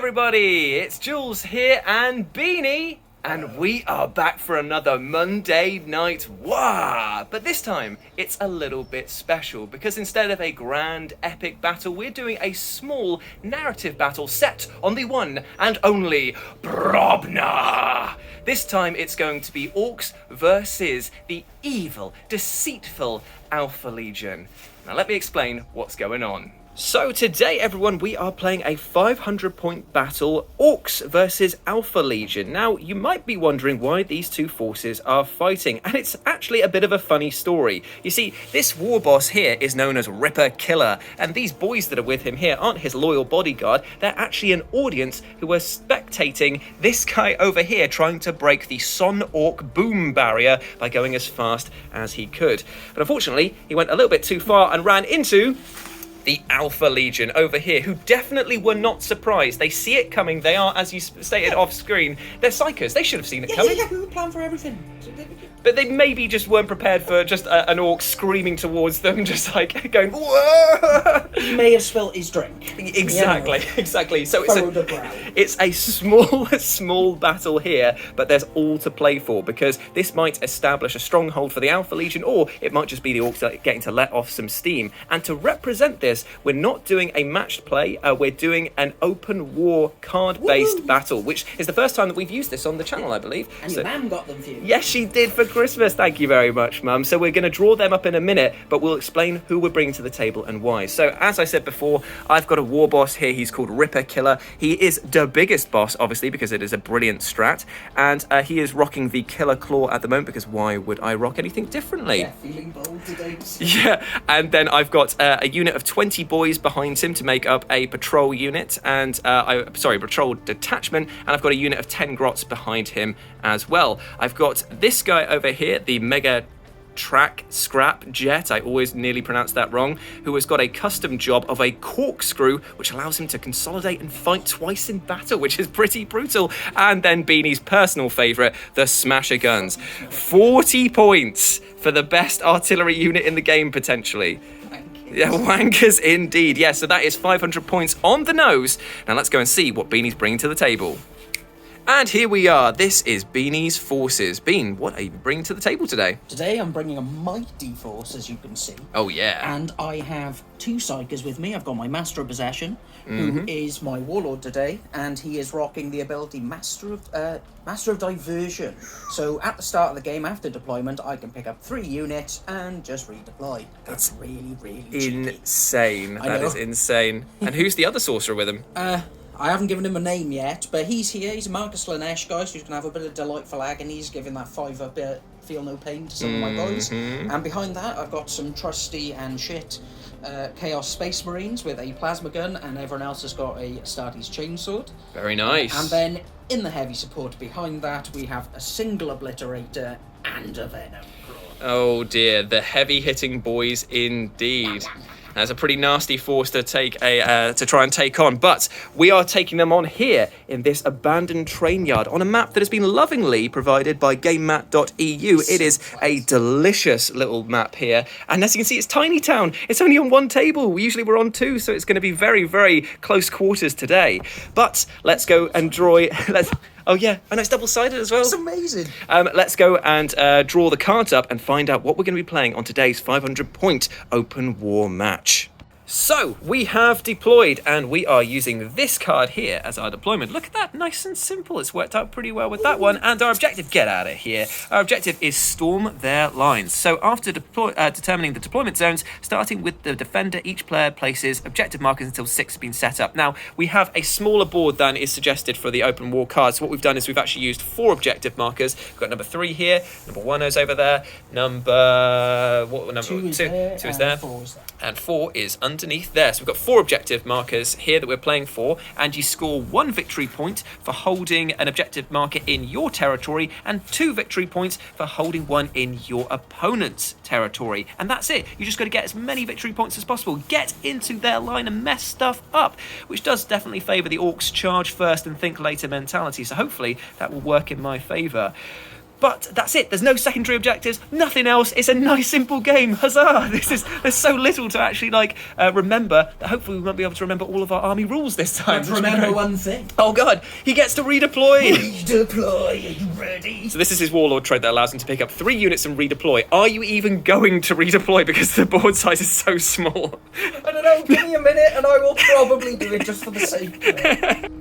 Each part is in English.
everybody, it's Jules here and Beanie, and we are back for another Monday Night War. But this time, it's a little bit special because instead of a grand epic battle, we're doing a small narrative battle set on the one and only Brobnar. This time, it's going to be Orks versus the evil, deceitful Alpha Legion. Now let me explain what's going on. So today, everyone, we are playing a 500-point battle, Orks versus Alpha Legion. Now, you might be wondering why these two forces are fighting, and it's actually a bit of a funny story. You see, this war boss here is known as Rippa-Killa, and these boys that are with him here aren't his loyal bodyguard. They're actually an audience who are spectating this guy over here trying to break the Son-Ork boom barrier by going as fast as he could. But unfortunately, he went a little bit too far and ran into the Alpha Legion over here, who definitely were not surprised. They see it coming. They are, as you stated off screen, they're psychos. They should have seen it coming. Yeah, we were planning for everything. But they maybe just weren't prepared for just an orc screaming towards them, just like going, whoa! He may have spilt his drink. Exactly. So it's a small battle here, but there's all to play for, because this might establish a stronghold for the Alpha Legion, or it might just be the orcs that are getting to let off some steam. And to represent this, we're not doing a matched play, we're doing an open war card-based battle, which is the first time that we've used this on the channel, I believe. And your mum got them for you. Yes, she did for Christmas. Thank you very much, Mum. So we're going to draw them up in a minute, but we'll explain who we're bringing to the table and why. So as I said before, I've got a war boss here. He's called Rippa-Killa. He is the biggest boss, obviously, because it is a brilliant strat, and he is rocking the Killer Claw at the moment, because why would I rock anything differently? Yeah, feeling bold today. Yeah, and then I've got a unit of 20 boys behind him to make up a patrol unit, and patrol detachment, and I've got a unit of 10 grots behind him as well. I've got this guy over here, the Mega Track Scrapjet, I always nearly pronounce that wrong, who has got a custom job of a corkscrew, which allows him to consolidate and fight twice in battle, which is pretty brutal. And then Beanie's personal favourite, the Smasher Guns. 40 points for the best artillery unit in the game, potentially. Yeah, wankers indeed. Yeah, so that is 500 points on the nose. Now let's go and see what Beanie's bringing to the table. And here we are. This is Beanie's forces. Bean, what are you bringing to the table today? Today I'm bringing a mighty force, as you can see. Oh, yeah. And I have two psychers with me. I've got my Master of Possession, who is my warlord today, and he is rocking the ability Master of Diversion. So at the start of the game, after deployment, I can pick up 3 units and just redeploy. That's really insane. That is insane. And who's the other sorcerer with him? I haven't given him a name yet, but he's here. He's a Marcus Lanesh guy, so he's going to have a bit of delightful agony. He's giving that 5-up feel no pain to some of my boys. And behind that, I've got some trusty and shit Chaos Space Marines with a plasma gun, and everyone else has got a Astartes chainsword. Very nice. And then in the heavy support behind that, we have a single obliterator and a venom. Oh dear, the heavy-hitting boys indeed. That's a pretty nasty force to try and take on, but we are taking them on here in this abandoned train yard on a map that has been lovingly provided by GameMat.eu. It is a delicious little map here, and as you can see, it's tiny town. It's only on 1 table. Usually we're on 2, so it's going to be very, very close quarters today. But let's go and draw. Oh yeah, and it's double-sided as well. It's amazing. Let's go and draw the cards up and find out what we're going to be playing on today's 500-point open war match. So, we have deployed, and we are using this card here as our deployment. Look at that, nice and simple. It's worked out pretty well with that one. And our objective, get out of here. Our objective is storm their lines. So, after determining the deployment zones, starting with the defender, each player places objective markers until 6 have been set up. Now, we have a smaller board than is suggested for the open war cards. So what we've done is we've actually used 4 objective markers. We've got number 3 here, number 1 is over there, number 2 is there, 4 is there. And 4 is underneath there. So we've got 4 objective markers here that we're playing for, and you score 1 victory point for holding an objective marker in your territory, and 2 victory points for holding one in your opponent's territory. And that's it. You just got to get as many victory points as possible. Get into their line and mess stuff up, which does definitely favour the Orcs charge first and think later mentality. So hopefully that will work in my favour. But that's it. There's no secondary objectives, nothing else. It's a nice, simple game. Huzzah! There's so little to actually remember that hopefully we won't be able to remember all of our army rules this time. But remember one thing. Oh god, he gets to redeploy. Redeploy, are you ready? So this is his warlord trait that allows him to pick up 3 units and redeploy. Are you even going to redeploy because the board size is so small? I don't know, give me a minute and I will probably do it just for the sake of it.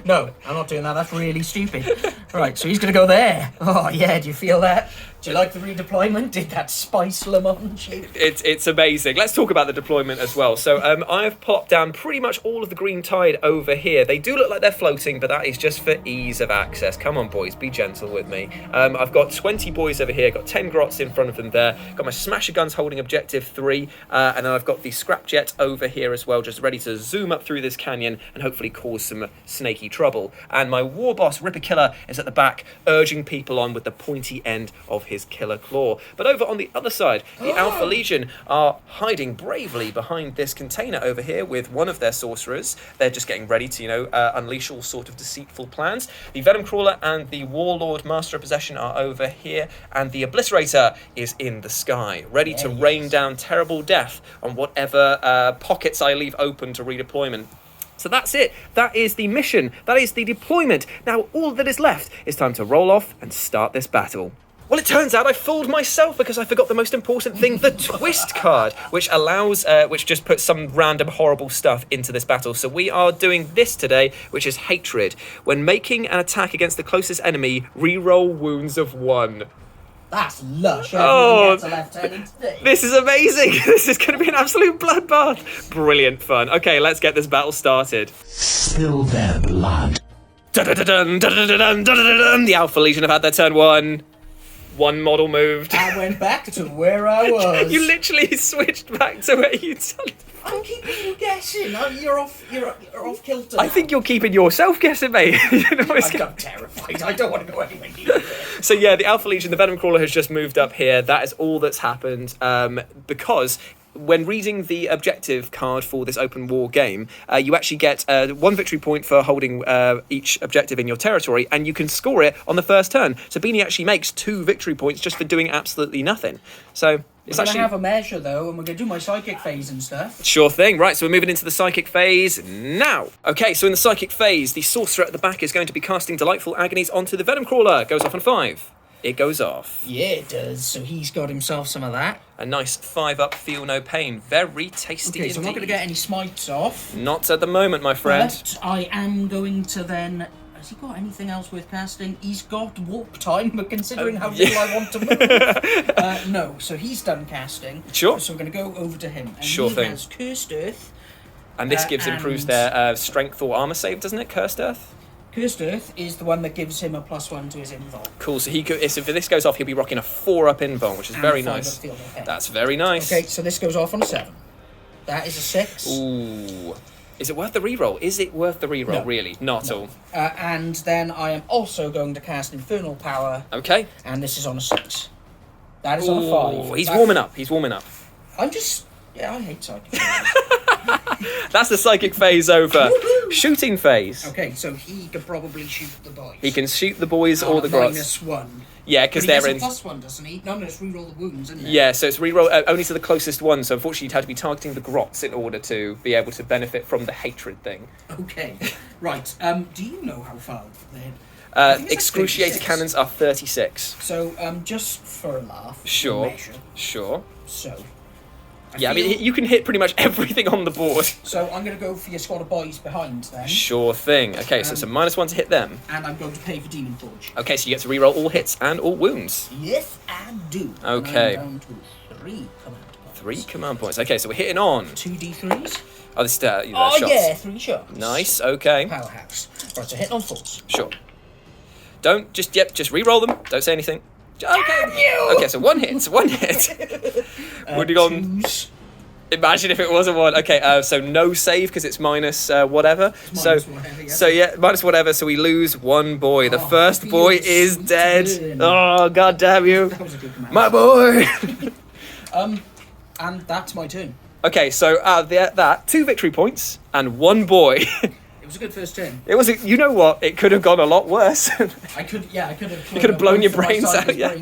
No, I'm not doing that. That's really stupid. Right, so he's going to go there. Oh, yeah, do you feel that? Do you like the redeployment? Did that spice Le Mans you? It's amazing. Let's talk about the deployment as well. So I've plopped down pretty much all of the green tide over here. They do look like they're floating, but that is just for ease of access. Come on, boys, be gentle with me. I've got 20 boys over here, got 10 grots in front of them there, got my smasher guns holding objective 3, and then I've got the Scrapjet over here as well, just ready to zoom up through this canyon and hopefully cause some snaky trouble. And my Warboss Rippa-Killa is at the back, urging people on with the pointy end of his killer claw. But over on the other side, the Alpha Legion are hiding bravely behind this container over here with one of their sorcerers. They're just getting ready to, unleash all sort of deceitful plans. The Venom Crawler and the Warlord Master of Possession are over here, and the Obliterator is in the sky, ready to rain down terrible death on whatever pockets I leave open to redeployment. So that's it. That is the mission. That is the deployment. Now, all that is left is time to roll off and start this battle. Well, it turns out I fooled myself because I forgot the most important thing, the twist card, which allows, which just puts some random horrible stuff into this battle. So we are doing this today, which is hatred. When making an attack against the closest enemy, reroll wounds of 1. That's lush. Oh, gets a left-handed today. This is amazing. This is going to be an absolute bloodbath. Brilliant fun. Okay, let's get this battle started. Spill their blood. Dun-dun-dun-dun, dun-dun-dun, dun-dun-dun. The Alpha Legion have had their turn 1. One model moved. I went back to where I was. You literally switched back to where you started. I'm keeping you guessing. You're off kilter. I think you're keeping yourself guessing, mate. I'm terrified. I don't want to go anywhere near it. So yeah, the Alpha Legion, the Venom Crawler has just moved up here. That is all that's happened because when reading the objective card for this open war game, you actually get 1 victory point for holding each objective in your territory, and you can score it on the first turn. So Beanie actually makes 2 victory points just for doing absolutely nothing. So it's we're actually gonna have a measure though, and we're gonna do my psychic phase and stuff. Sure thing. Right, so we're moving into the psychic phase now. Okay, so in the psychic phase, the sorcerer at the back is going to be casting Delightful Agonies onto the Venom Crawler. Goes off on 5. It goes off. Yeah, it does. So he's got himself some of that. A nice 5-up, feel no pain. Very tasty indeed. So I'm not going to get any smites off. Not at the moment, my friend. But I am going to then... Has he got anything else worth casting? He's got warp time, but considering how little I want to move... no, so he's done casting. Sure. So we're going to go over to him. And sure he thing. has Cursed Earth. And this improves their strength or armor save, doesn't it? Cursed Earth? Cursed Earth is the one that gives him a +1 to his invul. Cool, so if this goes off, he'll be rocking a 4-up invul, which is And very 5 nice. of field effect. That's very nice. Okay, so this goes off on a 7. That is a 6. Ooh. Is it worth the reroll? Is it worth the reroll, No. really? Not at all. And then I am also going to cast Infernal Power. Okay. And this is on a 6. That is on a 5. He's warming up. He's warming up. I'm just... Yeah, I hate psychic. That's the psychic phase over. Shooting phase. Okay, so he could probably shoot the boys. He can shoot the boys or the grots. -1. Yeah, because they're in... He gets a +1, doesn't he? No, it's reroll the wounds, isn't it? Yeah, so it's reroll only to the closest one, so unfortunately you'd have to be targeting the grots in order to be able to benefit from the hatred thing. Okay, right. Do you know how far then? Excruciator cannons are 36. So, just for a laugh. Sure. Measure. Sure. So... I mean, you can hit pretty much everything on the board. So I'm going to go for your squad of boys behind then. Sure thing. Okay, so it's a -1 to hit them. And I'm going to pay for Demon Forge. Okay, so you get to reroll all hits and all wounds. Yes, I do. Okay. And I'm down to 3 command points. 3 command points. Okay, so we're hitting on. 2d3s. Oh, this is Oh, shots. yeah, 3 shots. Nice, okay. Powerhouse. Right, so hitting on 4s. Sure. Don't, just reroll them. Don't say anything. Okay. Okay, so 1 hit. 1 hit. Would you gone? 2s. Imagine if it was a 1. Okay, so no save because it's minus whatever. It's so, minus whatever, yeah. so yeah, minus whatever. So we lose 1 boy. The first boy is sweet dead. burn. Oh, god damn you, That was a good command. my boy. And that's my turn. Okay, so that 2 victory points and 1 boy. It was a good first turn. It was. You know what? It could have gone a lot worse. I could have. You could have blown your brains out. Yeah.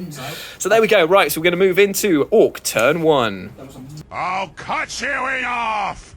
So there we go. Right. So we're going to move into Orc turn 1. I'll cut you off!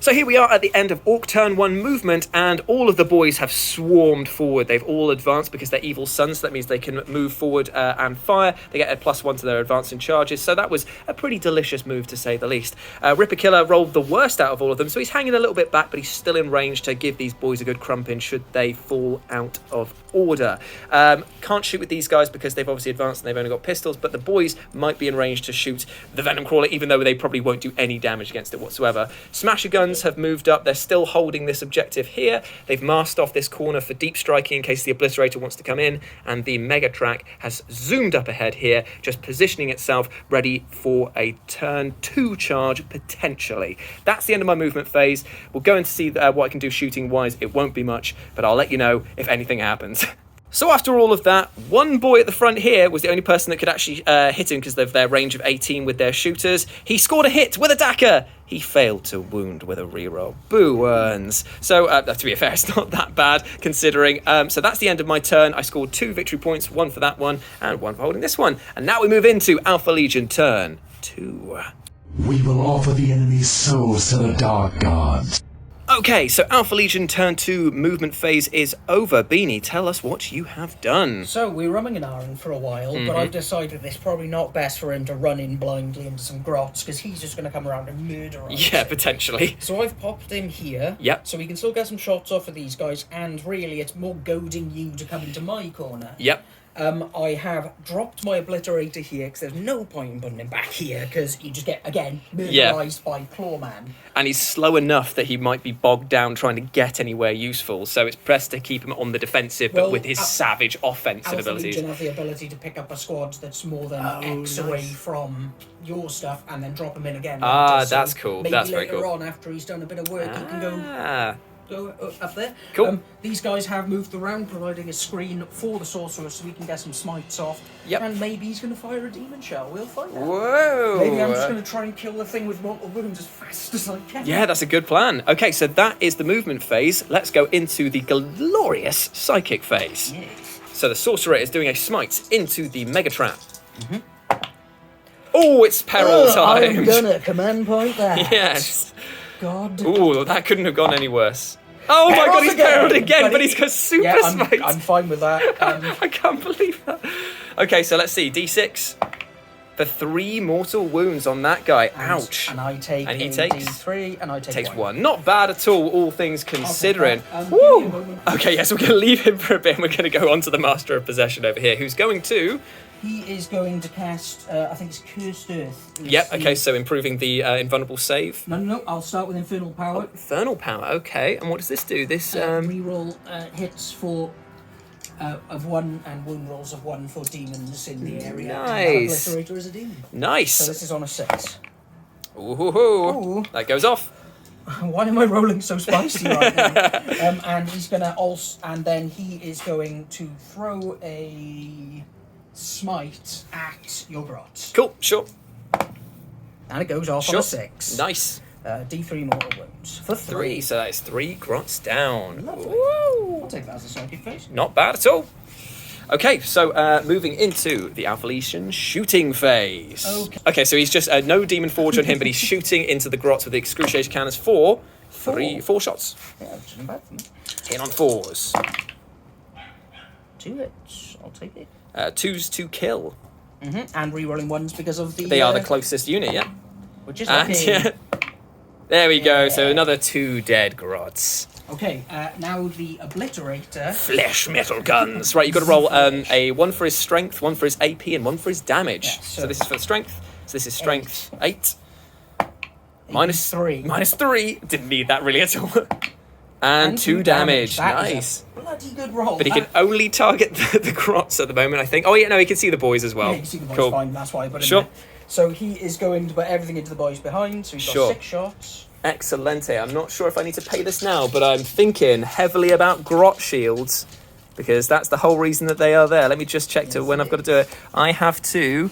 So here we are at the end of Orc turn 1 movement, and all of the boys have swarmed forward. They've all advanced because they're evil sons, so that means they can move forward and fire. They get a +1 to their advancing charges, so that was a pretty delicious move to say the least. Rippa-Killa rolled the worst out of all of them, so he's hanging a little bit back, but he's still in range to give these boys a good crumping should they fall out of order. Can't shoot with these guys because they've obviously advanced and they've only got pistols, but the boys might be in range to shoot the Venom Crawler, even though they probably won't do any damage against it whatsoever. Smasher guns have moved up. They're still holding this objective here. They've masked off this corner for deep striking in case the Obliterator wants to come in, and the Mega Track has zoomed up ahead here, just positioning itself ready for a turn 2 charge potentially. That's the end of my movement phase. We'll go and see what I can do shooting wise. It won't be much, but I'll let you know if anything happens. So after all of that, one boy at the front here was the only person that could actually hit him because of their range of 18 with their shooters. He scored a hit with a Daka. He failed to wound with a reroll. Boo earns. So to be fair, it's not that bad considering. So that's the end of my turn. I scored 2 victory points, 1 for that one and 1 for holding this one. And now we move into Alpha Legion turn 2. We will offer the enemy's souls to the Dark Gods. Okay, so Alpha Legion turn 2 movement phase is over. Beanie, tell us what you have done. So, we were rumming an iron for a while, but I've decided it's probably not best for him to run in blindly into some grots, because he's just going to come around and murder us. Yeah, potentially. So I've popped him here, Yep. so we can still get some shots off of these guys, and really it's more goading you to come into my corner. Yep. I have dropped my Obliterator here, because there's no point in putting him back here, because you just get, again, murderized by Clawman. And he's slow enough that he might be bogged down trying to get anywhere useful, so it's best to keep him on the defensive, but with his savage offensive Alpha abilities. Legion have the ability to pick up a squad that's more than X away from your stuff, and then drop him in again. Ah, So that's cool. Maybe That's very later cool. on, after he's done a bit of work, he can go up there. Cool. These guys have moved around, providing a screen for the sorcerer so we can get some smites off. Yep. And maybe he's going to fire a demon shell. We'll find out. Whoa! Maybe I'm just going to try and kill the thing with mortal wounds as fast as I can. Yeah, that's a good plan. Okay, so that is the movement phase. Let's go into the glorious psychic phase. Yes. So the sorcerer is doing a smite into the Mega Trap. Oh, it's peril time. I'm gonna command point that. Yes. God. Ooh, that couldn't have gone any worse. Oh my god, he's periled again, but he's got super smite. I'm fine with that. I can't believe that. Okay, so let's see. D6 for 3 mortal wounds on that guy. Ouch. And I take And he a takes- D3, and I take Takes 1. 1. Not bad at all things considering. Give me a moment. Okay, yes, we're going to leave him for a bit and we're going to go on to the Master of Possession over here, who's going to... He is going to cast, I think it's Cursed Earth. Yep, okay, so improving the invulnerable save. No, I'll start with Infernal Power. Infernal Power, okay. And what does this do? This, Reroll hits for of 1 and wound rolls of 1 for demons in the area. Nice. And Obliterator is a demon. Nice. So this is on a 6. Ooh. That goes off. Why am I rolling so spicy right now? And he's gonna also, and then he is going to throw a smite at your grot. Cool, sure. And it goes off on a 6. Nice. D3 mortal wounds for 3. So that is 3 grots down. Lovely. Woo. I'll take that as a psychic phase. Not bad at all. Okay, so moving into the Alpha Legion shooting phase. Okay, so he's just no Demon Forge on him, but he's shooting into the grots with the excruciation cannons for 4 shots. Yeah, which isn't bad for me. Hit on 4s. 2 hits. I'll take it. 2s to kill. And rerolling 1s because of the. They are the closest unit, yeah. Which is And okay. there we go. So another 2 dead grots. Okay, now the Obliterator. Flesh metal guns. Right, you've got to roll a 1 for his strength, 1 for his AP, and 1 for his damage. Yeah, so this is for the strength. So this is strength 8. Minus 3. Minus 3. Didn't need that really at all. And 2 damage. That is Nice. a bloody good roll. But he can only target the grots at the moment, I think. Oh, yeah, no, he can see the boys as well. Yeah, you can see the boys Cool. fine, that's why I put him Sure. there. So he is going to put everything into the boys behind, so he's got Sure. 6 shots. Excellente. I'm not sure if I need to pay this now, but I'm thinking heavily about grot shields because that's the whole reason that they are there. Let me just check to when I've got to do it. I have to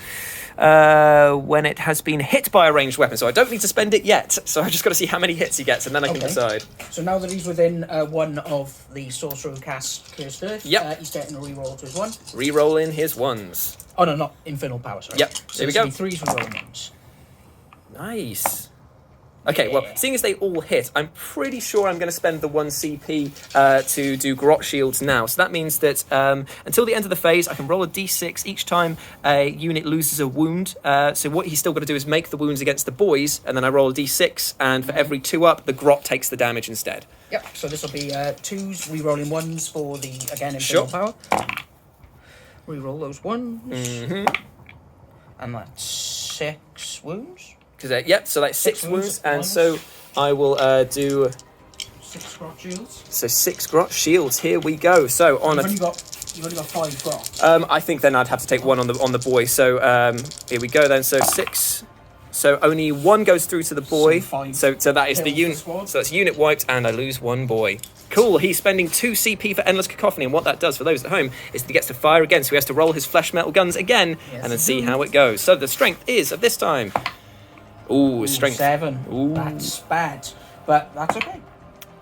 when it has been hit by a ranged weapon. So I don't need to spend it yet. So I've just got to see how many hits he gets, and then I can decide. So now that he's within one of the sorcerer who casts Cursed Earth, he's getting a reroll to his one. Reroll in his ones. Oh no, not Infernal Power, sorry. Yep, So there we go. 3s reroll ones. Nice. Okay, well, seeing as they all hit, I'm pretty sure I'm going to spend the 1 CP to do grot shields now. So that means that until the end of the phase, I can roll a d6 each time a unit loses a wound. So what he's still got to do is make the wounds against the boys, and then I roll a d6, and for every 2 up, the grot takes the damage instead. Yep, so this will be 2s, re-rolling 1s for the, again, Infernal Power. Re-roll those 1s. And that's 6 wounds. So that's 6 wounds, and so I will do 6 grot shields. So 6 grot shields. Here we go. So on You've only got 5 grot. I think then I'd have to take 1 on the boy. So here we go then. So 6. So only 1 goes through to the boy. So that is the unit. So that's unit wiped, and I lose 1 boy. Cool. He's spending 2 CP for Endless Cacophony, and what that does for those at home is that he gets to fire again. So he has to roll his flesh metal guns again, and then see how it goes. So the strength is of this time. Ooh, strength. 7. Ooh. That's bad, but that's okay.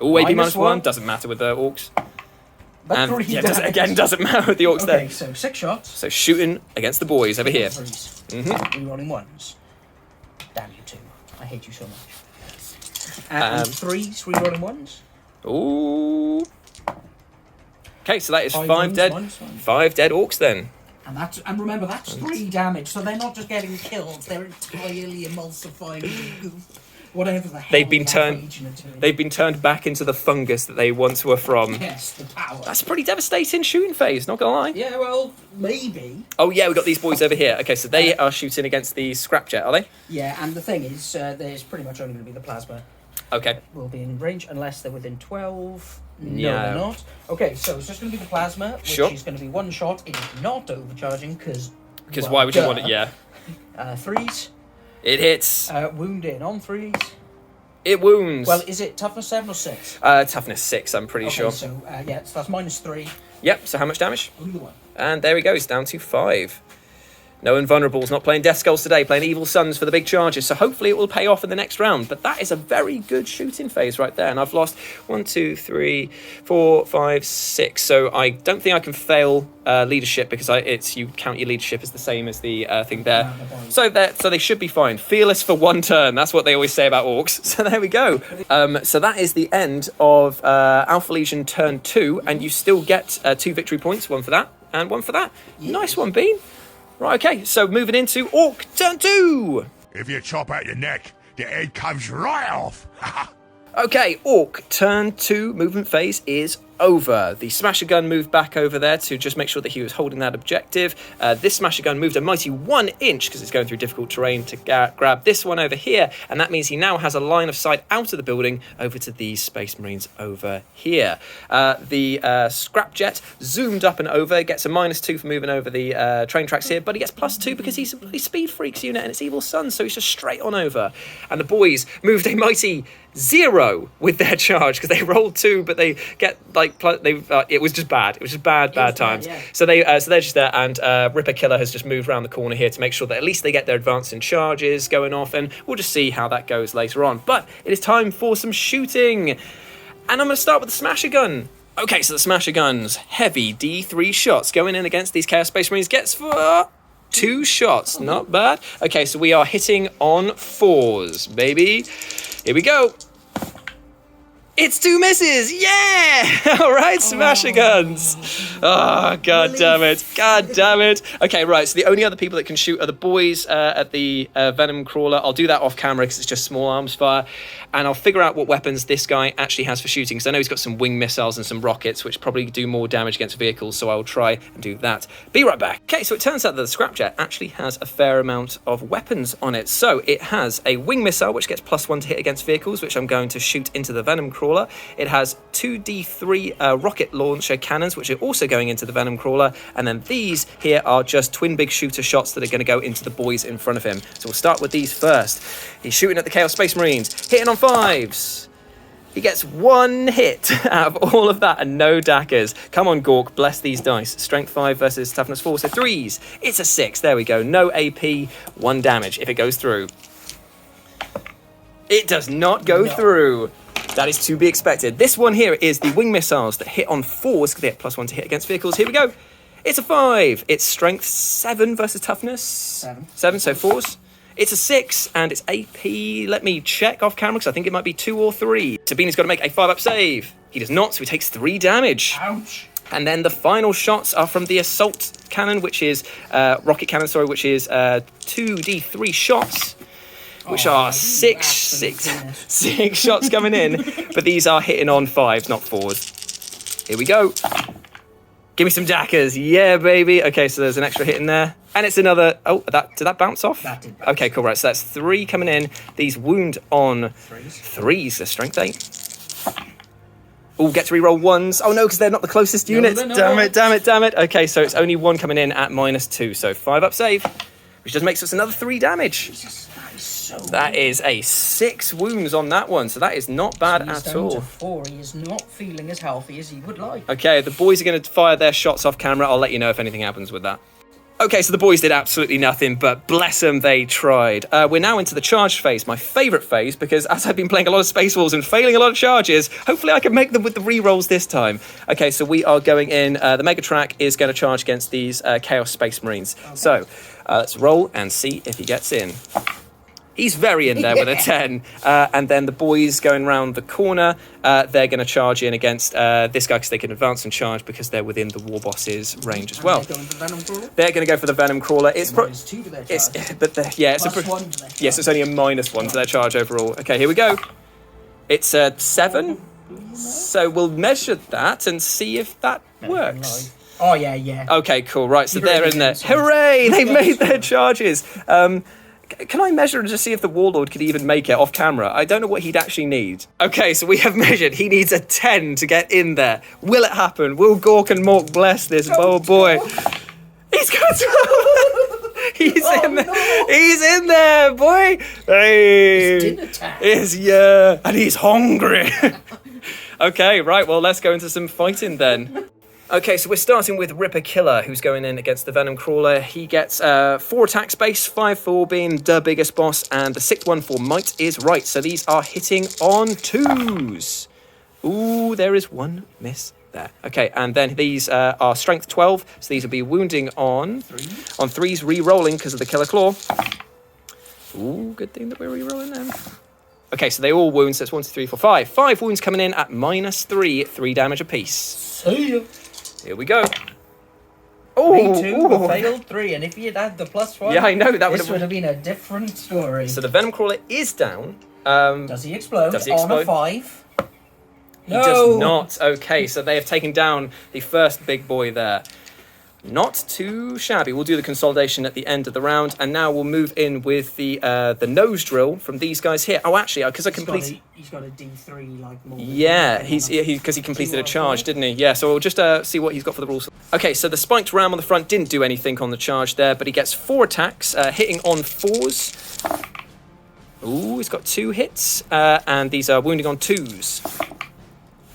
Ooh, AP -1. Doesn't matter with the orcs. But doesn't matter with the orcs there. Okay, so 6 shots. So shooting against the boys over here. Rerolling 1s. Damn you 2. I hate you so much. And 3s, rerolling 1s. Ooh. Okay, so that is 5 wounds, dead. 5 dead orcs then. And remember, that's 3 damage, so they're not just getting killed, they're entirely emulsifying whatever the hell they've been turned back into the fungus that they once were from. Yes, the power. That's a pretty devastating shooting phase, not gonna lie. Yeah, well, maybe. Oh yeah, we've got these boys over here. Okay, so they are shooting against the Scrapjet, are they? Yeah, and the thing is, there's pretty much only going to be the plasma. Okay. Will be in range unless they're within 12. No, Yeah. they're not. Okay, so it's just going to be the plasma, which is going to be 1 shot. It is not overcharging because. Because why would you want it? Yeah. 3s. It hits. Wounding on 3s. It wounds. Well, is it toughness 7 or 6? Toughness 6, I'm pretty sure. So so that's -3. Yep. So how much damage? Only 1. And there he goes, down to 5. No invulnerables, not playing Death Skulls today, playing Evil Suns for the big charges. So hopefully it will pay off in the next round. But that is a very good shooting phase right there. And I've lost 1, 2, 3, 4, 5, 6. So I don't think I can fail leadership because you count your leadership as the same as the thing there. So they should be fine. Fearless for 1 turn. That's what they always say about orcs. So there we go. So that is the end of Alpha Legion turn 2. And you still get 2 victory points. 1 for that and 1 for that. Nice one, Bean. Right, okay, so moving into Orc turn 2. If you chop out your neck, the head comes right off. Okay, Orc turn 2 movement phase is over. The Smasher Gun moved back over there to just make sure that he was holding that objective. This Smasher Gun moved a mighty 1 inch because it's going through difficult terrain to grab this one over here, and that means he now has a line of sight out of the building over to these Space Marines over here. The Scrapjet zoomed up and over, gets a -2 for moving over the train tracks here, but he gets +2 because he's a Speed Freaks unit and it's Evil Sun, so he's just straight on over. And the boys moved a mighty 0 with their charge because they rolled 2, but they get it was just bad. It was just bad times. Yeah. So they're just there, and Rippa-Killa has just moved around the corner here to make sure that at least they get their advancing charges going off, and we'll just see how that goes later on. But it is time for some shooting, and I'm going to start with the Smasher Gun. Okay, so the Smasher Gun's heavy D3 shots going in against these Chaos Space Marines gets for 2 shots. Not bad. Okay, so we are hitting on 4s, baby. Here we go. It's 2 misses! Yeah! All right, Smasher Guns. Oh, God damn it. God damn it. Okay, right, so the only other people that can shoot are the boys at the Venom Crawler. I'll do that off camera because it's just small arms fire. And I'll figure out what weapons this guy actually has for shooting, because I know he's got some wing missiles and some rockets, which probably do more damage against vehicles, so I'll try and do that. Be right back. Okay, so it turns out that the Scrapjet actually has a fair amount of weapons on it. So it has a wing missile, which gets +1 to hit against vehicles, which I'm going to shoot into the Venom Crawler. It has 2 D3 rocket launcher cannons, which are also going into the Venom Crawler. And then these here are just twin big shooter shots that are going to go into the boys in front of him. So we'll start with these first. He's shooting at the Chaos Space Marines, hitting on 5s. He gets 1 hit out of all of that and no daggers. Come on, Gork, bless these dice. Strength 5 versus toughness 4, so 3s. It's a 6. There we go. No AP, 1 damage if it goes through. It does not go through. That is to be expected. This one here is the wing missiles that hit on 4s. They get +1 to hit against vehicles. Here we go. It's a 5. It's strength 7 versus toughness 7, so 4s. It's a 6, and it's AP. Let me check off camera, because I think it might be 2 or 3. So Beanie's got to make a 5-up save. He does not, so he takes 3 damage. Ouch. And then the final shots are from the assault cannon, which is, rocket cannon, sorry, which is 2d3 shots, which are six shots coming in. But these are hitting on 5s, not 4s. Here we go. Give me some daggers. Yeah, baby. Okay, so there's an extra hit in there. And it's another... Oh, did that bounce off? That did bounce. Okay, cool, right. So that's 3 coming in. These wound on 3s. The strength 8. Oh, get to reroll 1s. Oh, no, because they're not the closest units. Damn it. Okay, so it's only 1 coming in at -2. So 5-up save, which just makes us another 3 damage. Jesus, that is so That is a 6 wounds on that one. So that is not bad at all. Down to 4. He is not feeling as healthy as he would like. Okay, the boys are going to fire their shots off camera. I'll let you know if anything happens with that. Okay, so the boys did absolutely nothing, but bless them, they tried. We're now into the charge phase, my favourite phase, because as I've been playing a lot of Space Wolves and failing a lot of charges, hopefully I can make them with the re-rolls this time. Okay, so we are going in. The Mega Track is going to charge against these Chaos Space Marines. Okay. So let's roll and see if he gets in. He's very in there with a 10. And then the boys going round the corner, they're going to charge in against this guy because they can advance and charge because they're within the Warboss's range as well. They're going to go for the Venom Crawler. It's -2 to their charge. Yes, it's only a -1 to their charge overall. Okay, here we go. It's a 7. So we'll measure that and see if that works. Oh, yeah. Okay, cool. Right, so they're in there. Hooray! They've made their charges. Can I measure and just see if the Warlord could even make it off camera? I don't know what he'd actually need. Okay, so we have measured. He needs a 10 to get in there. Will it happen? Will Gork and Mork bless this? Oh, boy. He's got 12. He's in there. No. He's in there, boy. Hey. It's dinner time. Yeah. And he's hungry. Okay, right. Well, let's go into some fighting then. Okay, so we're starting with Rippa-Killa, who's going in against the Venom Crawler. He gets 4 attack space, 5 for being the biggest boss, and the 6th one for might is right. So these are hitting on 2s. Ooh, there is 1 miss there. Okay, and then these are strength 12, so these will be wounding on 3s, re-rolling because of the Killer Claw. Ooh, good thing that we're re-rolling them. Okay, so they all wound, so it's 1, 2, 3, 4, 5. 5 wounds coming in at -3, 3 damage apiece. See ya. Here we go. Oh, 3-2, failed 3, and if he had had the +1, yeah, I know that this would have been a different story. So the Venom Crawler is down. Does he explode? On a 5? He does not. Okay, so they have taken down the first big boy there. Not too shabby. We'll do the consolidation at the end of the round, and now we'll move in with the nose drill from these guys here. Oh, actually, because I completed. He's got a D3 like more. Yeah, because he completed a charge, didn't he? Yeah. So we'll just see what he's got for the rules. Okay, so the spiked ram on the front didn't do anything on the charge there, but he gets 4 attacks, hitting on 4s. Ooh, he's got 2 hits, and these are wounding on 2s.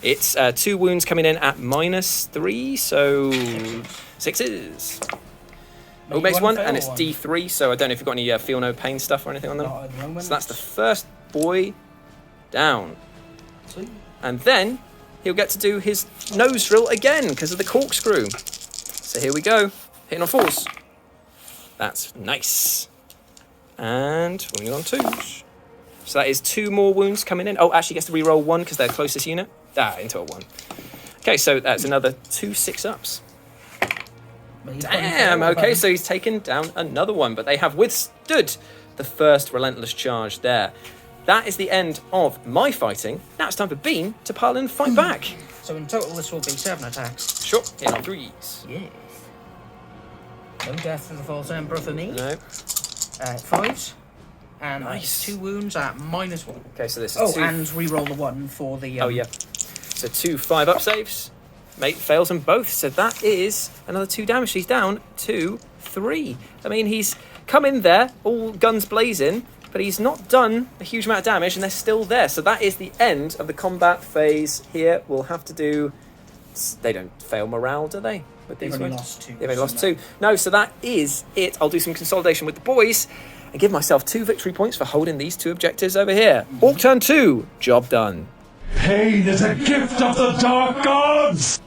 It's 2 wounds coming in at -3, so 6s. Oh, makes 1, and it's D3, so I don't know if you've got any feel no pain stuff or anything on them. Not at the moment. So that's the first boy down. Sweet. And then he'll get to do his nose drill again because of the corkscrew. So here we go. Hitting on 4s. That's nice. And wounding on 2s. So that is 2 more wounds coming in. Oh, actually gets to re-roll 1 because they're closest unit. Into a 1. Okay, so that's another 2 6-ups. Damn, okay, so he's taken down another one, but they have withstood the first relentless charge there. That is the end of my fighting. Now it's time for Bean to pile in and fight back. So in total this will be 7 attacks. Sure, hitting on 3s. Yes. No death for the false emperor for me. No. 5s. And nice. 2 wounds at -1. Okay, so this is 2. And re-roll the 1 for the... Oh, yeah. So 2 5-up saves. Mate fails them both, so that is another 2 damage. He's down 2, 3. I mean, he's come in there, all guns blazing, but he's not done a huge amount of damage, and they're still there. So that is the end of the combat phase here. We'll have to do... They don't fail morale, do they? They've only lost 2. They've only lost 2. No, so that is it. I'll do some consolidation with the boys and give myself 2 victory points for holding these 2 objectives over here. Orc turn 2, job done. Pain is a gift of the dark gods!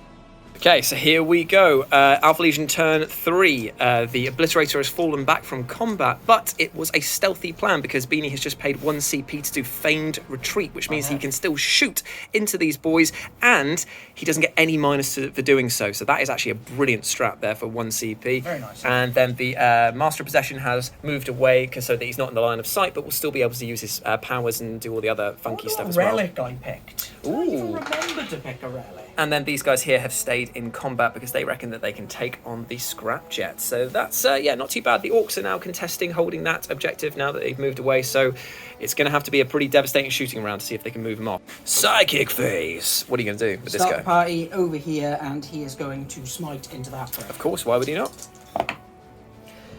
Okay, so here we go. Alpha Legion turn 3. The Obliterator has fallen back from combat, but it was a stealthy plan because Beanie has just paid 1 CP to do feigned retreat, which means he can still shoot into these boys, and he doesn't get any minus for doing so. So that is actually a brilliant strat there for 1 CP. Very nice. And then the Master of Possession has moved away so that he's not in the line of sight, but will still be able to use his powers and do all the other funky stuff as well. Relic I picked. I even remember to pick a relic. And then these guys here have stayed in combat because they reckon that they can take on the Scrapjet. So that's, not too bad. The Orks are now contesting, holding that objective now that they've moved away. So it's going to have to be a pretty devastating shooting round to see if they can move them off. Psychic phase. What are you going to do with this guy? Start the party over here, and he is going to smite into that one. Of course, why would he not?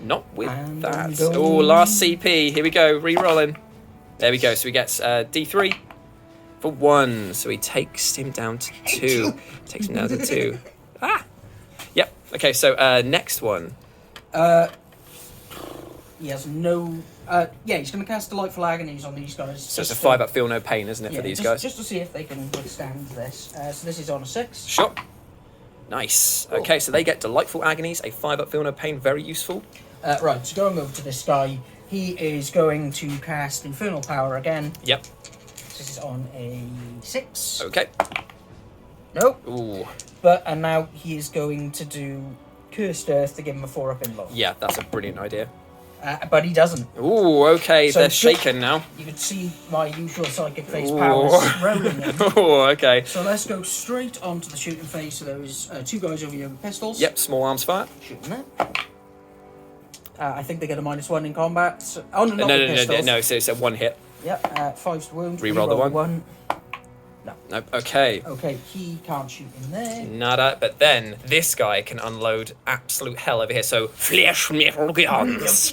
Not with And that. I'm Oh, going- last CP. Here we go, re-rolling. There we go. So he gets D3 for 1. So he takes him down to 2. Takes him down to 2. Yep. Okay, so next one. He has no... he's going to cast Delightful Agonies on these guys. So it's a 5-up feel no pain, isn't it, for these guys? Just to see if they can withstand this. So this is on a 6. Sure. Nice. Okay, so they get Delightful Agonies, a 5-up feel no pain, very useful. Right, so going over to this guy, he is going to cast Infernal Power again. Yep. This is on a 6. Okay. Nope. Ooh. And now he is going to do Cursed Earth to give him a 4-up in low. Yeah, that's a brilliant idea. But he doesn't. Ooh, okay, So they're just- shaken now. You can see my usual Psychic Phase Ooh. powers rolling in. Oh, okay. So let's go straight onto the shooting phase. So there's 2 guys over here with pistols. Yep, small arms fire. Shooting it. I think they get a -1 in combat. So, oh, no, not No, with pistols. no, so it's a 1 hit. Yep, 5's the wound. Reroll the one. Nope, okay. Okay, he can't shoot in there. Nada, but then this guy can unload absolute hell over here. So, flesh metal guns.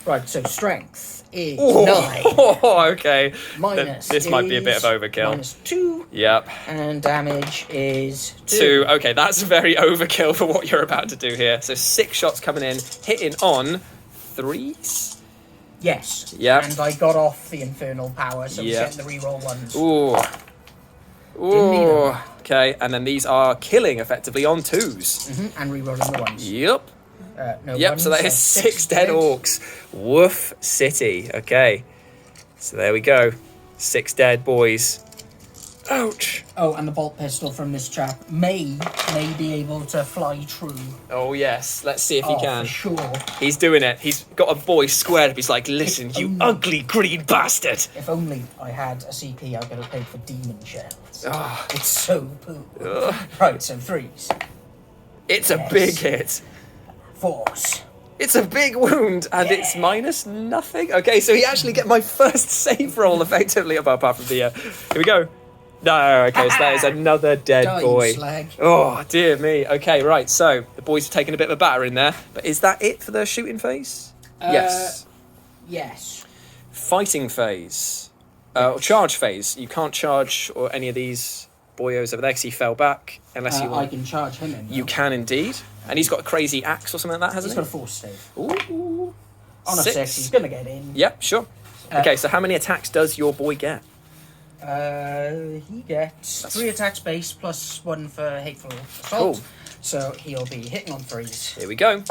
Right, so strength is Oh, 9. okay. Minus This might be a bit of is overkill. -2. Yep. And damage is 2. Okay, that's very overkill for what you're about to do here. So 6 shots coming in, hitting on 3s. Yes. Yep. And I got off the Infernal Power, so Yep. he's getting the reroll ones. Ooh. Didn't need Ooh. them. Okay, and then these are killing effectively on 2s. And rerolling the ones. Yep. No Yep, ones, so that is 6 dead orcs. Woof City. Okay. So there we go. 6 dead boys. Ouch. Oh, and the bolt pistol from this chap may be able to fly true. Oh, yes. Let's see if he can. For sure. He's doing it. He's got a voice squared up. He's like, listen, If you only- ugly green bastard. If only I had a CP, I could have paid for demon shells. Ah. It's so poo. Right, so 3s. It's a Yes. big hit. 4s. It's a big wound, and it's minus nothing. Okay, so he actually get my first save roll effectively, apart from the... Here we go. No, okay, so that is another dead Die, boy. slag. Oh, dear me. Okay, right, so the boys have taken a bit of a batter in there. But is that it for the shooting phase? Yes. Yes. Fighting phase. Or charge phase. You can't charge or any of these boyos over there because he fell back. Unless you I want. can charge him in. You can indeed. And he's got a crazy axe or something like that, He's hasn't got a he? force save. Ooh. On a 6, he's going to get in. Yep, sure. Okay, so how many attacks does your boy get? He gets 3 attacks base plus 1 for hateful assault. Cool. So he'll be hitting on 3s. Here we go.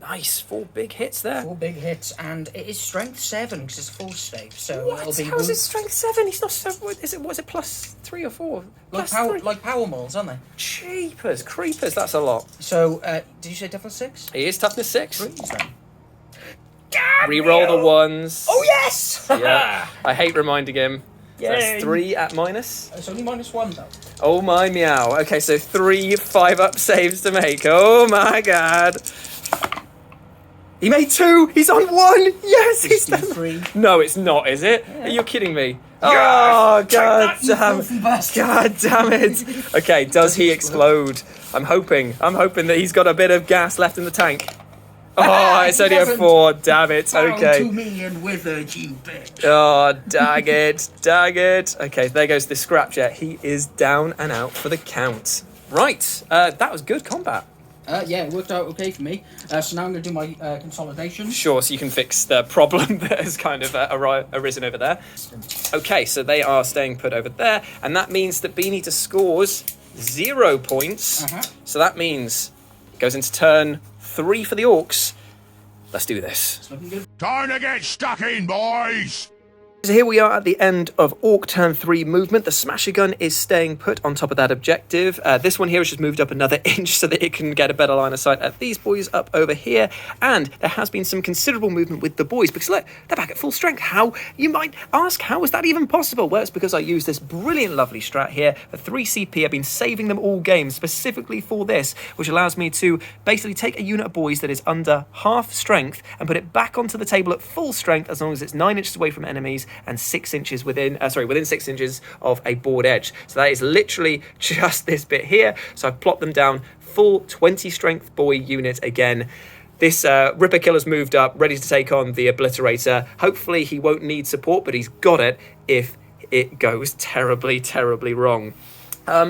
Nice, 4 big hits there. 4 big hits, and it is strength 7 because it's a force save. So What? it'll be How is his strength 7? He's not so... What is it plus 3 or 4? Plus 3. like power malls, aren't they? Cheapers, creepers, that's a lot. So did you say toughness 6? He is toughness 6. 3s then. Reroll the ones. Oh yes! Yeah. I hate reminding him. So Yay. that's 3 at minus. It's only -1 though. Oh my meow. Okay, so 3 5-up saves to make. Oh my god. He made 2. He's on 1. Yes, he's done. 3. No, it's not, is it? Are you kidding me? Oh, god You damn. filthy bastard. God damn it. Okay, does he explode? I'm hoping that he's got a bit of gas left in the tank. Oh, it's only a 4. Damn it. Okay. 2 million withered, you bitch. Oh, dang it. Dang it. Okay, there goes the Scrapjet. He is down and out for the count. Right. That was good combat. Yeah, it worked out okay for me. So now I'm going to do my consolidation. Sure, so you can fix the problem that has kind of arisen over there. Okay, so they are staying put over there, and that means that Beanie scores 0 points. So that means it goes into turn 3 for the Orks. Let's do this. It's looking good. Time to get stuck in, boys! So here we are at the end of Ork turn 3 movement. The Smasher Gun is staying put on top of that objective. This one here has just moved up another inch so that it can get a better line of sight at these boys up over here. And there has been some considerable movement with the boys because look, they're back at full strength. How, you might ask, how is that even possible? Well, it's because I use this brilliant, lovely strat here. The 3 CP, I've been saving them all game specifically for this, which allows me to basically take a unit of boys that is under half strength and put it back onto the table at full strength as long as it's 9 inches away from enemies and 6 inches within 6 inches of a board edge. So that is literally just this bit here. So I've plopped them down, full 20 strength boy unit again. This Rippa-Killa's moved up, ready to take on the Obliterator. Hopefully he won't need support, but he's got it if it goes terribly, terribly wrong.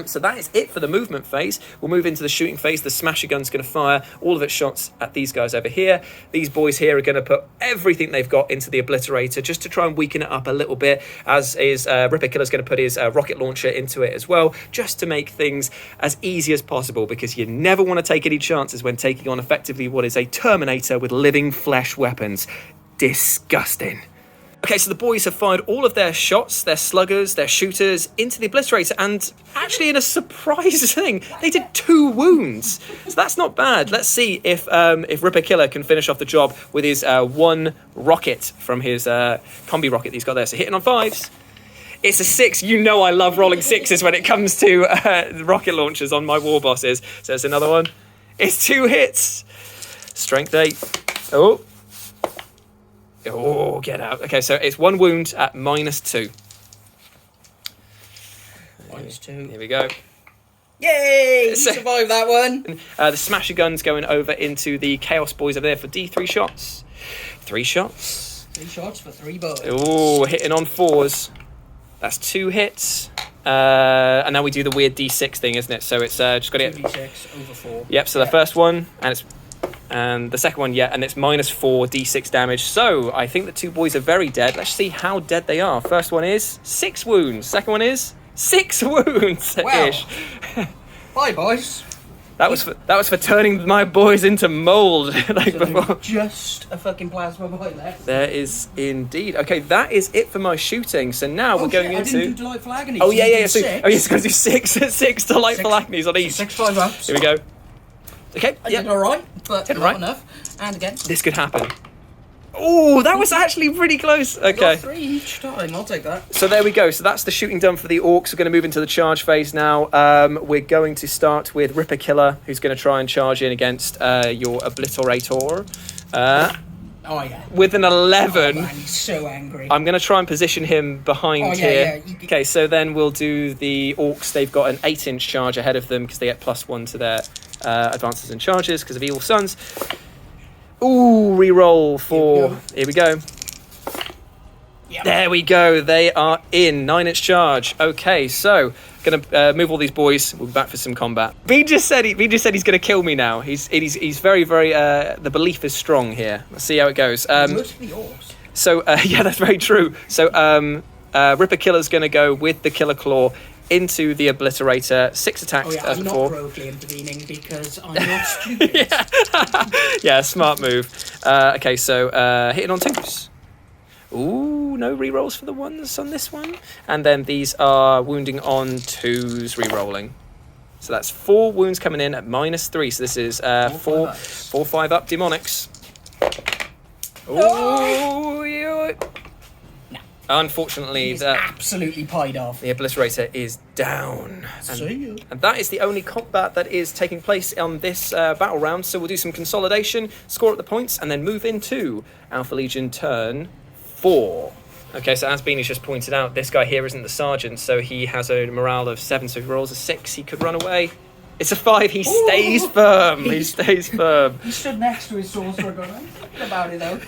So that is it for the movement phase. We'll move into the shooting phase. The Smasher Gun's going to fire all of its shots at these guys over here. These boys here are going to put everything they've got into the Obliterator just to try and weaken it up a little bit, as is Rippa-Killa's going to put his rocket launcher into it as well, just to make things as easy as possible, because you never want to take any chances when taking on effectively what is a Terminator with living flesh weapons. Disgusting. Okay, so the boys have fired all of their shots, their sluggers, their shooters into the Obliterator, and actually in a surprise thing, they did 2 wounds. So that's not bad. Let's see if Rippa-Killa can finish off the job with his 1 rocket from his combi rocket that he's got there. So hitting on 5s. It's a 6. You know I love rolling 6s when it comes to rocket launchers on my war bosses. So it's another one. It's 2 hits. Strength 8. Oh, get out. Okay, so it's 1 wound at -2. -2. Here we go. Yay! You survived that one. The Smasher Gun's going over into the Chaos Boys over there for D3 shots. 3 shots. 3 shots for 3 boys. Oh, hitting on 4s. That's 2 hits. And now we do the weird D6 thing, isn't it? So it's just got to 2d6 over 4. Yep, so the first one, and the second one, and it's -4 D6 damage. So I think the 2 boys are very dead. Let's see how dead they are. First one is 6 wounds. Second one is 6 wounds. Wow. Bye, boys. That was for turning my boys into mold like before. Just a fucking plasma boy left. There is indeed. Okay, that is it for my shooting. So now we're going into. I didn't do delightful agony. Oh yeah. So, six. it's going to do 6 delightful agonies on each. 6 5-ups. Here we go. Okay. I did alright, but Did not right. enough. And again. This could happen. Oh, that was actually pretty close. Okay. Got 3 each time. I'll take that. So there we go. So that's the shooting done for the Orks. We're going to move into the charge phase now. We're going to start with Rippa-Killa, who's going to try and charge in against your Obliterator. Oh yeah. With an 11. Oh, man, he's so angry. I'm going to try and position him behind here. Yeah. Okay, so then we'll do the Orks. They've got an 8-inch charge ahead of them because they get +1 to their advances and charges because of Evil Sons. Ooh, re-roll for... Here we go. Yep. There we go. They are in. 9-inch charge. Okay, so going to move all these boys. We'll be back for some combat. V just said he's going to kill me now. He's very, very... the belief is strong here. Let's see how it goes. So, yeah, that's very true. So, Rippa-Killa's going to go with the Killer Claw into the Obliterator. 6 attacks as I'm before. not broadly intervening because I'm not stupid. Yeah, smart move. Okay, so hitting on 2s. Ooh, no rerolls for the 1s on this one. And then these are wounding on 2s rerolling. So that's 4 wounds coming in at -3. So this is 4 5-up demonics. Ooh, yeah. Unfortunately, He's absolutely pied off. the Obliterator is down. And that is the only combat that is taking place on this battle round. So we'll do some consolidation, score up the points, and then move into Alpha Legion turn 4. Okay, so as Beanie's just pointed out, this guy here isn't the sergeant, so he has a morale of 7. So if he rolls a 6, he could run away. It's a 5. He stays firm. He stays firm. He stood next to his sorcerer going, I'm thinking about it though.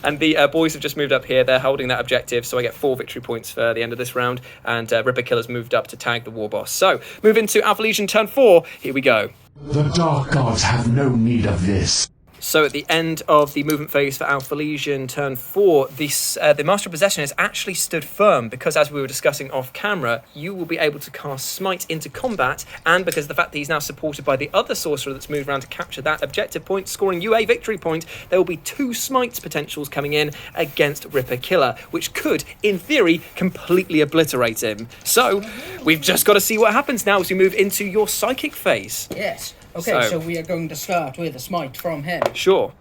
And the boys have just moved up here. They're holding that objective, so I get 4 victory points for the end of this round. And Rippa-Killa's moved up to tag the Warboss. So, move into Alpha Legion turn 4. Here we go. The Dark Gods have no need of this. So at the end of the movement phase for Alpha Legion turn 4, the Master of Possession has actually stood firm because, as we were discussing off camera, you will be able to cast Smite into combat, and because of the fact that he's now supported by the other sorcerer that's moved around to capture that objective point, scoring you a victory point, there will be 2 Smites potentials coming in against Rippa-Killa, which could, in theory, completely obliterate him. So we've just got to see what happens now as we move into your Psychic phase. Yes. Okay, so we are going to start with a smite from him. Sure.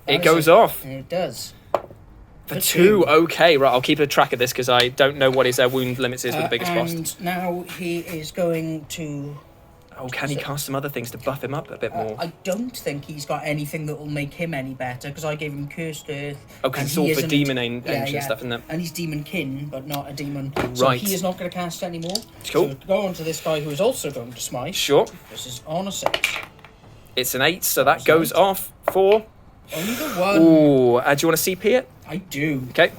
It goes off. It does. For 2, okay, right, I'll keep a track of this because I don't know what his wound limits is with the biggest boss. And now he is going to... Oh, can he cast some other things to buff him up a bit more? I don't think he's got anything that will make him any better because I gave him Cursed Earth. Oh, because it's all for demon ancient stuff, isn't it? And he's demon kin, but not a demon. Right. So he is not going to cast anymore. Cool. So go on to this guy who is also going to smite. Sure. This is on a 6. It's an 8, so that goes off for... Only the 1. Ooh, do you want to CP it? I do. Okay.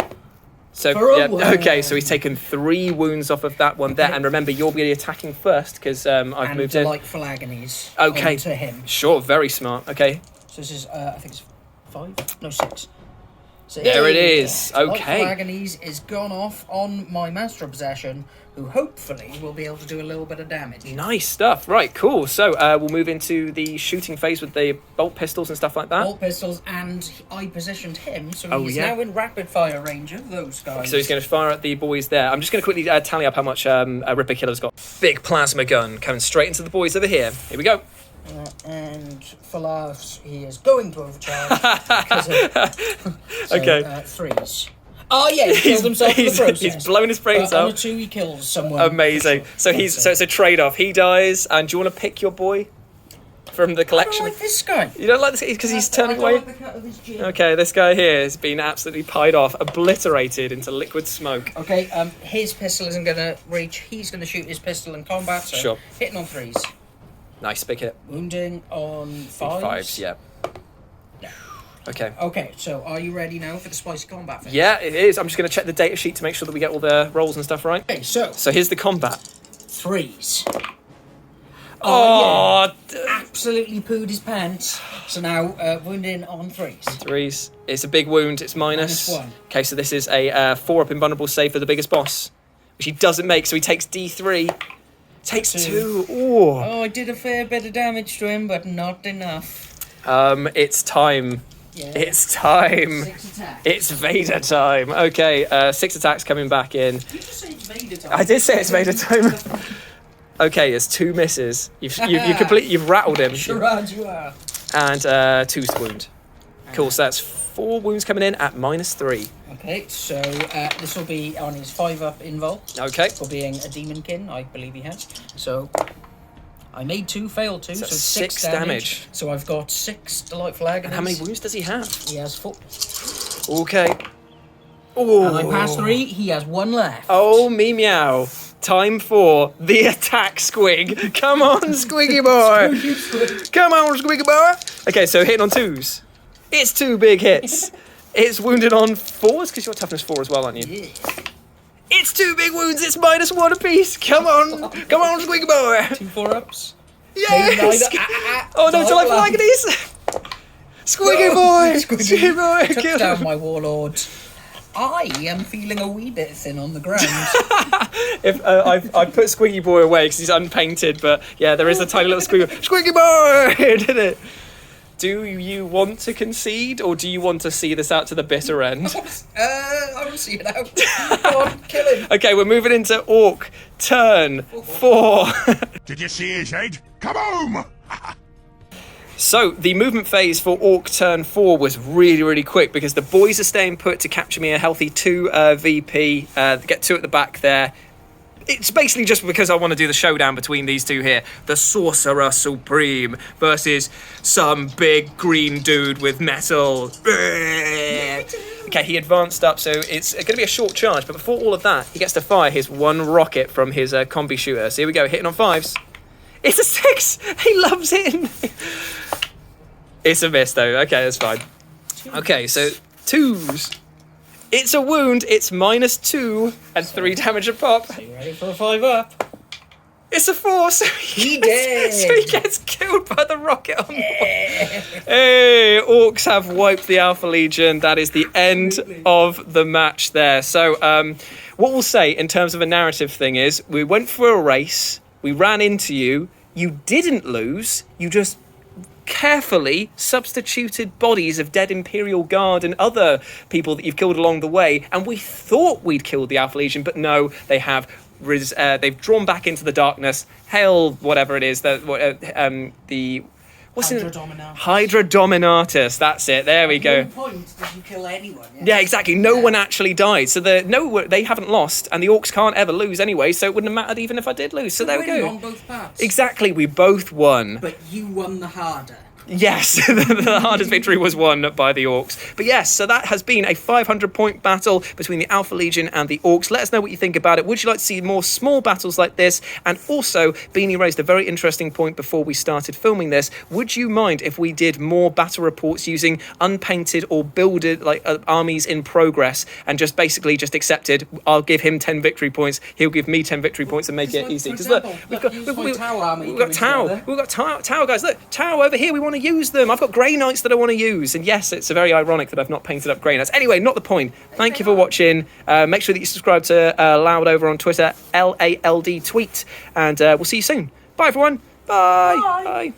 So, For a yeah, one. okay, so he's taken 3 wounds off of that one there. And remember, you'll be attacking first because I've moved in. Delightful agonies. Okay. To him. Sure, very smart. Okay. So this is, I think it's 5? No, 6. So There it is. Delightful Okay. agonies is gone off on my Master of Possession, who hopefully will be able to do a little bit of damage. Nice stuff. Right, cool. So we'll move into the shooting phase with the bolt pistols and stuff like that. Bolt pistols, and I positioned him, so Oh, he's yeah. now in rapid fire range of those guys. So he's going to fire at the boys there. I'm just going to quickly tally up how much Rippa-Killa's got. Big plasma gun coming straight into the boys over here. Here we go. And for laughs, he is going to overcharge. Because of, so, Okay. 3s. Oh yeah, he killed himself in the process. He's blown his brains But on out. a 2, he kills someone. Amazing. So it's a trade-off. He dies, and do you want to pick your boy from the I don't collection? like this guy. You don't like this because he's turning I don't away? like the cut of his jib. Okay, this guy here has been absolutely pied off, obliterated into liquid smoke. Okay, his pistol isn't going to reach. He's going to shoot his pistol in combat. So Sure. Hitting on 3s. Nice, big hit. Wounding on 5s. 5s, yeah. Okay. Okay, so are you ready now for the spicy combat phase? Yeah, it is. I'm just going to check the data sheet to make sure that we get all the rolls and stuff right. Okay, so So here's the combat. 3s. Oh, yeah. Absolutely pooed his pants. So now wounding on 3s. 3s. It's a big wound. It's minus. -1. Okay, so this is a 4-up invulnerable save for the biggest boss, which he doesn't make. So he takes D3. Takes 2. Ooh. Oh, I did a fair bit of damage to him, but not enough. It's time. Yeah. It's time. 6 attacks. It's Vader time. Okay, 6 attacks coming back in. Did you just say it's Vader time? I did say it's Vader time. Okay, there's 2 misses. You've rattled him. Sure, you are. And 2's wound. Cool. So that's 4 wounds coming in at -3. Okay, so this will be on his 5-up invul. Okay. For being a demonkin, I believe he has. So I made 2, failed 2, so 6 damage. damage. So I've got 6 delightful agonies. And how many wounds does he have? He has 4. Okay. Oh. And I passed 3. He has 1 left. Oh, me meow. Time for the attack squig. Come on, squiggy boy. Come on, squiggy boy. Okay, so hitting on 2s. It's 2 big hits. It's wounded on 4s because you're toughness 4 as well, aren't you? Yeah. It's 2 big wounds. It's -1 apiece. Come on, come on, squiggy boy. 2 4-ups. Yes. Oh no, delightful agonies. Squiggy boy. Squiggy boy. Took Kill down him. my warlord. I am feeling a wee bit thin on the ground. If I put Squiggy Boy away because he's unpainted, but yeah, there is a tiny little Squiggy Boy. Did it? Do you want to concede, or do you want to see this out to the bitter end? I will see it out. Go on, kill him. Okay, we're moving into Ork turn 4. Did you see his head? Come home! So, the movement phase for Ork turn 4 was really, really quick because the boys are staying put to capture me a healthy 2 VP, get 2 at the back there. It's basically just because I want to do the showdown between these 2 here. The Sorcerer Supreme versus some big green dude with metal. Okay, he advanced up, so it's going to be a short charge, but before all of that, he gets to fire his 1 rocket from his combi shooter. So here we go, hitting on 5s. It's a 6. He loves it. It's a miss, though. Okay, that's fine. Okay, so 2s. It's a wound. It's -2 and 3 damage a pop. Are you ready for a 5-up? It's a 4, so He did. So he gets killed by the rocket on the way. Hey, Orks have wiped the Alpha Legion. That is the end of the match there. So, what we'll say in terms of a narrative thing is, we went for a race, we ran into you, you didn't lose, you just carefully substituted bodies of dead Imperial Guard and other people that you've killed along the way, and we thought we'd killed the Alpha Legion, but no, they have they've drawn back into the darkness. Hail, whatever it is, the what's Hydra it? Dominatus. Hydra Dominatus. That's it. There we go. At no point did you kill anyone. Yeah, exactly. No one actually died, so they haven't lost, and the Orks can't ever lose anyway. So it wouldn't have mattered even if I did lose. So there we Winning go. on both parts. Exactly, we both won. But you won the harder. Yes, the hardest victory was won by the Orks. But yes, so that has been a 500-point battle between the Alpha Legion and the Orks. Let us know what you think about it. Would you like to see more small battles like this? And also, Beanie raised a very interesting point before we started filming this. Would you mind if we did more battle reports using unpainted or builded armies in progress and just basically just accepted, I'll give him 10 victory points, he'll give me 10 victory points and make it easy. For Because look, example, we've got Tau guys. Look, Tau over here, we want to use them. I've got Grey Knights that I want to use. And yes, it's very ironic that I've not painted up Grey Knights. Anyway, not the point. Thank you for watching. Make sure that you subscribe to Loud over on Twitter, LALD tweet. And we'll see you soon. Bye, everyone. Bye. Bye.